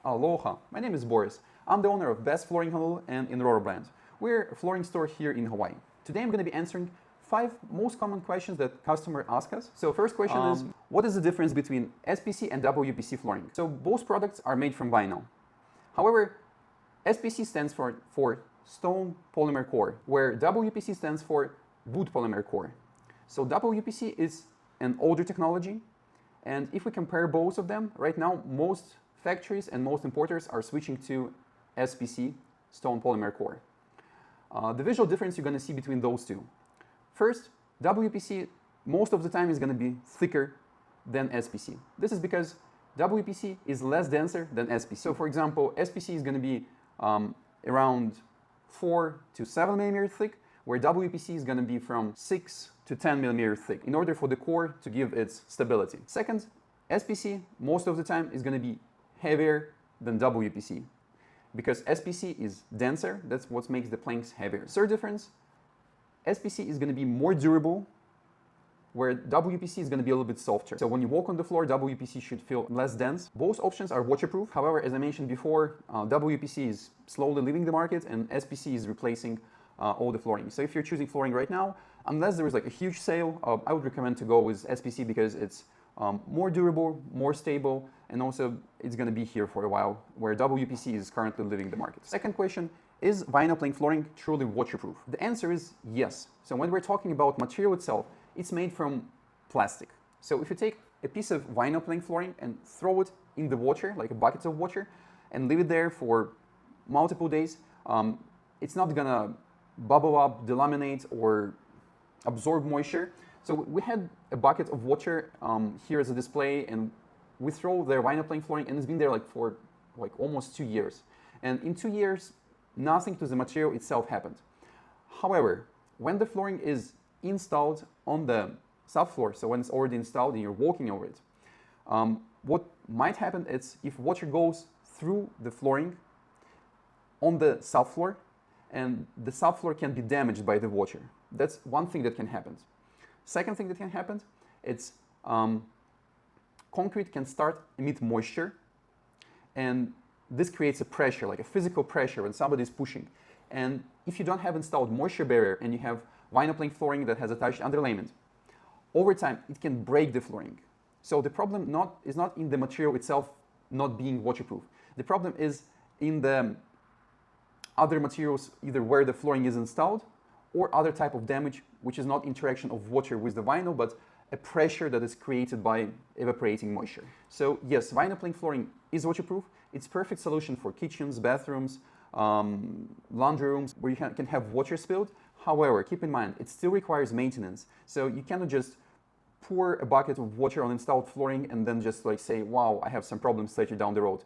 Aloha, my name is Borys. I'm the owner of Best Flooring Honolulu and Inroro brand. We're a flooring store here in Hawaii. Today I'm going to be answering 5 most common questions that customers ask us. So first question is, what is the difference between SPC and WPC flooring? So both products are made from vinyl. However, SPC stands for stone polymer core, where WPC stands for wood polymer core. So WPC is an older technology, and if we compare both of them, right now most factories and most importers are switching to SPC, stone polymer core. The visual difference you're going to see between those two. First, WPC most of the time is going to be thicker than SPC. This is because WPC is less denser than SPC. So for example, SPC is going to be around 4 to 7 millimeter thick, where WPC is going to be from 6 to 10 millimeter thick in order for the core to give its stability. Second, SPC most of the time is going to be heavier than WPC because SPC is denser. That's what makes the planks heavier. Third difference, SPC is going to be more durable, where WPC is going to be a little bit softer. So when you walk on the floor, WPC should feel less dense. Both options are waterproof. However, as I mentioned before, WPC is slowly leaving the market and SPC is replacing all the flooring. So if you're choosing flooring right now, unless there is like a huge sale, I would recommend to go with SPC because it's more durable, more stable, and also it's going to be here for a while, where WPC is currently leaving the market. Second question, is vinyl plank flooring truly waterproof? The answer is yes. So when we're talking about material itself, it's made from plastic. So if you take a piece of vinyl plank flooring and throw it in the water, like a bucket of water, and leave it there for multiple days, it's not gonna bubble up, delaminate, or absorb moisture. So we had a bucket of water here as a display, and we throw the vinyl plank flooring, and it's been there for almost 2 years. And in 2 years, nothing to the material itself happened. However, when the flooring is installed on the subfloor, so when it's already installed and you're walking over it, what might happen is if water goes through the flooring on the subfloor, and the subfloor can be damaged by the water. That's one thing that can happen. Second thing that can happen, it's concrete can start emit moisture, and this creates a pressure, like a physical pressure when somebody is pushing. And if you don't have installed moisture barrier and you have vinyl plank flooring that has attached underlayment, over time it can break the flooring. So the problem is not in the material itself not being waterproof. The problem is in the other materials, either where the flooring is installed or other type of damage, which is not interaction of water with the vinyl, but a pressure that is created by evaporating moisture. So yes, vinyl plank flooring is waterproof. It's a perfect solution for kitchens, bathrooms, laundry rooms where you can have water spilled. However, keep in mind, it still requires maintenance. So you cannot just pour a bucket of water on installed flooring and then just say, wow, I have some problems later down the road.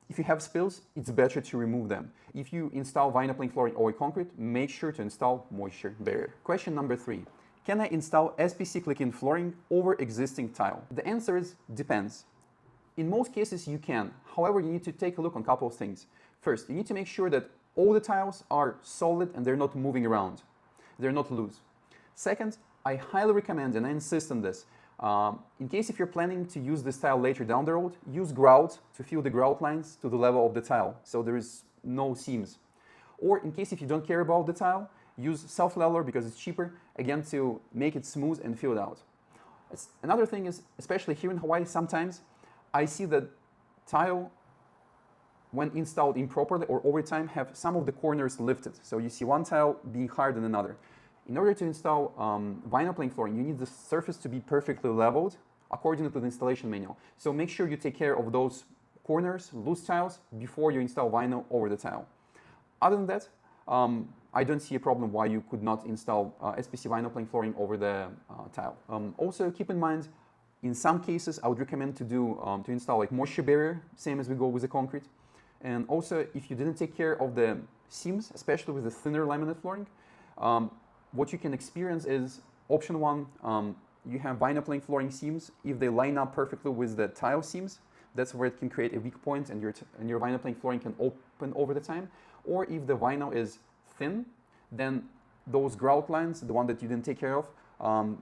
If you have spills, it's better to remove them. If you install vinyl plank flooring or concrete, make sure to install moisture barrier. Question number 3. Can I install SPC click-in flooring over existing tile? The answer is depends. In most cases you can. However, you need to take a look on a couple of things. First, you need to make sure that all the tiles are solid and they're not moving around. They're not loose. Second, I highly recommend, and I insist on this, in case if you're planning to use this tile later down the road, use grout to fill the grout lines to the level of the tile, so there is no seams. Or in case if you don't care about the tile, use self-leveler because it's cheaper, again, to make it smooth and fill it out. Another thing is, especially here in Hawaii, sometimes I see that tile, when installed improperly or over time, have some of the corners lifted. So you see one tile being higher than another. In order to install vinyl plank flooring, you need the surface to be perfectly leveled according to the installation manual. So make sure you take care of those corners, loose tiles, before you install vinyl over the tile. Other than that, I don't see a problem why you could not install SPC vinyl plank flooring over the tile. Also, keep in mind, in some cases, I would recommend to install moisture barrier, same as we go with the concrete. And also, if you didn't take care of the seams, especially with the thinner laminate flooring, what you can experience is option 1, you have vinyl plank flooring seams. If they line up perfectly with the tile seams, that's where it can create a weak point and your vinyl plank flooring can open over the time. Or if the vinyl is thin, then those grout lines, the one that you didn't take care of,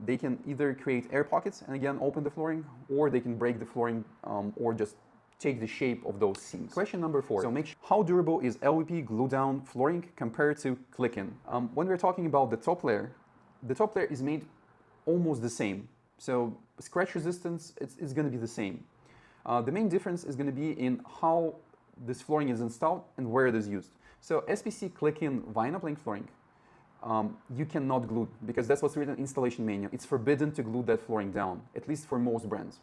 they can either create air pockets and again open the flooring, or they can break the flooring or just take the shape of those seams. Question number 4. So how durable is LVP glue-down flooring compared to click-in? When we're talking about the top layer is made almost the same. So scratch resistance is going to be the same. The main difference is going to be in how this flooring is installed and where it is used. So SPC click-in vinyl plank flooring, you cannot glue because that's what's written in installation manual. It's forbidden to glue that flooring down, at least for most brands.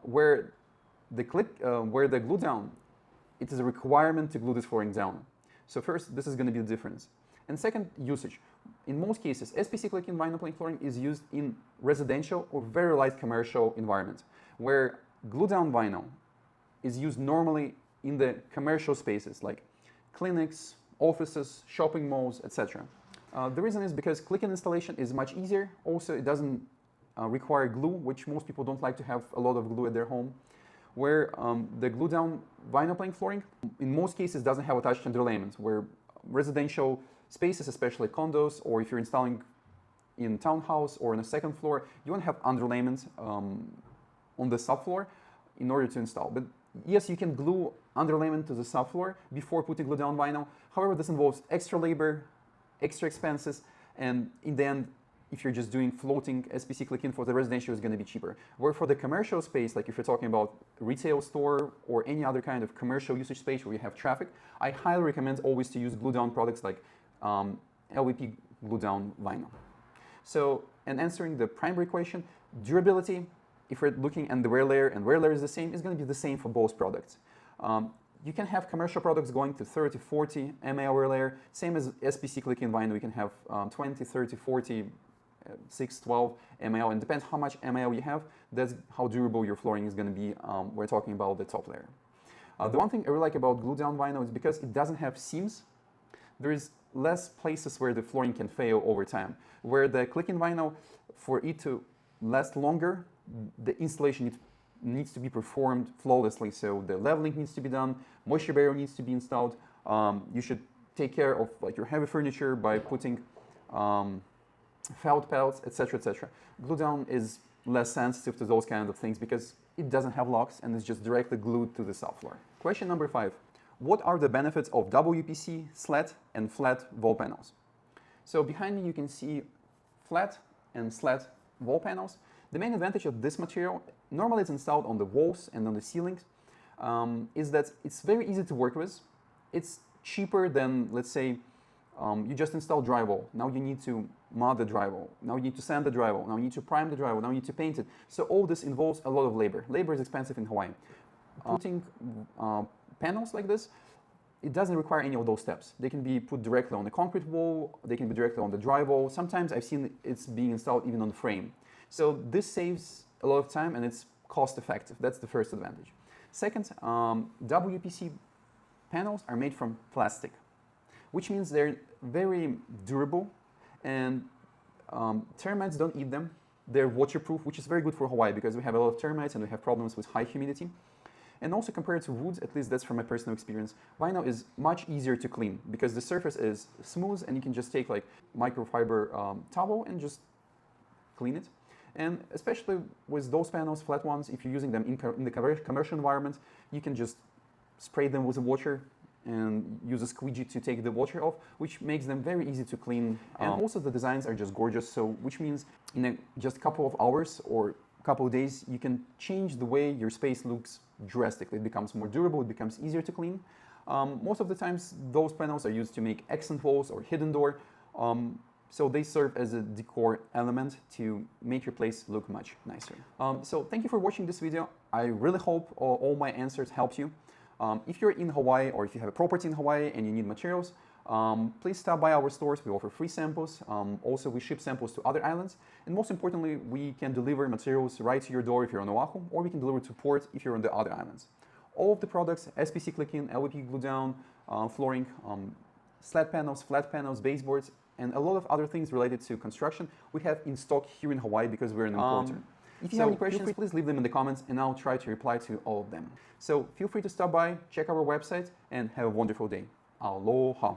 Where the glue down, it is a requirement to glue this flooring down. So first, this is going to be the difference. And second, usage. In most cases, SPC click-in vinyl plank flooring is used in residential or very light commercial environments, where glue-down vinyl is used normally in the commercial spaces like clinics, offices, shopping malls, etc. The reason is because click-in installation is much easier. Also, it doesn't require glue, which most people don't like to have a lot of glue at their home. Where the glue-down vinyl plank flooring, in most cases, doesn't have attached underlayment, where residential spaces, especially condos, or if you're installing in townhouse or on a second floor, you want to have underlayment on the subfloor in order to install. But yes, you can glue underlayment to the subfloor before putting glue down vinyl. However, this involves extra labor, extra expenses, and in the end, if you're just doing floating SPC click-in for the residential, it's going to be cheaper. Where for the commercial space, like if you're talking about retail store or any other kind of commercial usage space where you have traffic, I highly recommend always to use glue-down products like LVP glue-down vinyl. So, and answering the primary question, durability, if we're looking at the wear layer, and wear layer is the same, is going to be the same for both products. You can have commercial products going to 30, 40 mAh wear layer, same as SPC click-in vinyl, you can have 20, 30, 40, 6, 12 mAh, and depends how much mAh you have, that's how durable your flooring is going to be. We're talking about the top layer. The one thing I really like about glue-down vinyl is because it doesn't have seams, there is less places where the flooring can fail over time. Where the click-in vinyl, for it to last longer, the installation needs to be performed flawlessly. So the leveling needs to be done, moisture barrier needs to be installed. You should take care of like your heavy furniture by putting felt pellets, etc., etc. Glue down is less sensitive to those kind of things because it doesn't have locks and it's just directly glued to the subfloor. Question number 5. What are the benefits of WPC, slat, and flat wall panels? So behind me you can see flat and slat wall panels. The main advantage of this material, normally it's installed on the walls and on the ceilings, is that it's very easy to work with. It's cheaper than, let's say, you just install drywall. Now you need to mud the drywall. Now you need to sand the drywall. Now you need to prime the drywall. Now you need to paint it. So all this involves a lot of labor. Labor is expensive in Hawaii. Putting panels like this, it doesn't require any of those steps. They can be put directly on the concrete wall. They can be directly on the drywall. Sometimes I've seen it's being installed even on the frame. So this saves a lot of time and it's cost effective. That's the first advantage. Second, WPC panels are made from plastic, which means they're very durable and termites don't eat them. They're waterproof, which is very good for Hawaii because we have a lot of termites and we have problems with high humidity. And also compared to wood, at least that's from my personal experience, vinyl is much easier to clean because the surface is smooth and you can just take like microfiber towel and just clean it. And especially with those panels, flat ones, if you're using them in the commercial environment, you can just spray them with water and use a squeegee to take the water off, which makes them very easy to clean. And also the designs are just gorgeous, so which means in just a couple of hours or a couple of days, you can change the way your space looks drastically. It becomes more durable, it becomes easier to clean. Most of the times, those panels are used to make accent walls or hidden door. So they serve as a decor element to make your place look much nicer. So thank you for watching this video. I really hope all my answers helped you. If you're in Hawaii or if you have a property in Hawaii and you need materials, please stop by our stores. We offer free samples. Also, we ship samples to other islands. And most importantly, we can deliver materials right to your door if you're on Oahu, or we can deliver to port if you're on the other islands. All of the products, SPC click-in, LVP glue-down, flooring, slat panels, flat panels, baseboards, and a lot of other things related to construction we have in stock here in Hawaii because we're an importer. If you have any questions, please leave them in the comments and I'll try to reply to all of them. So feel free to stop by, check our website, and have a wonderful day. Aloha.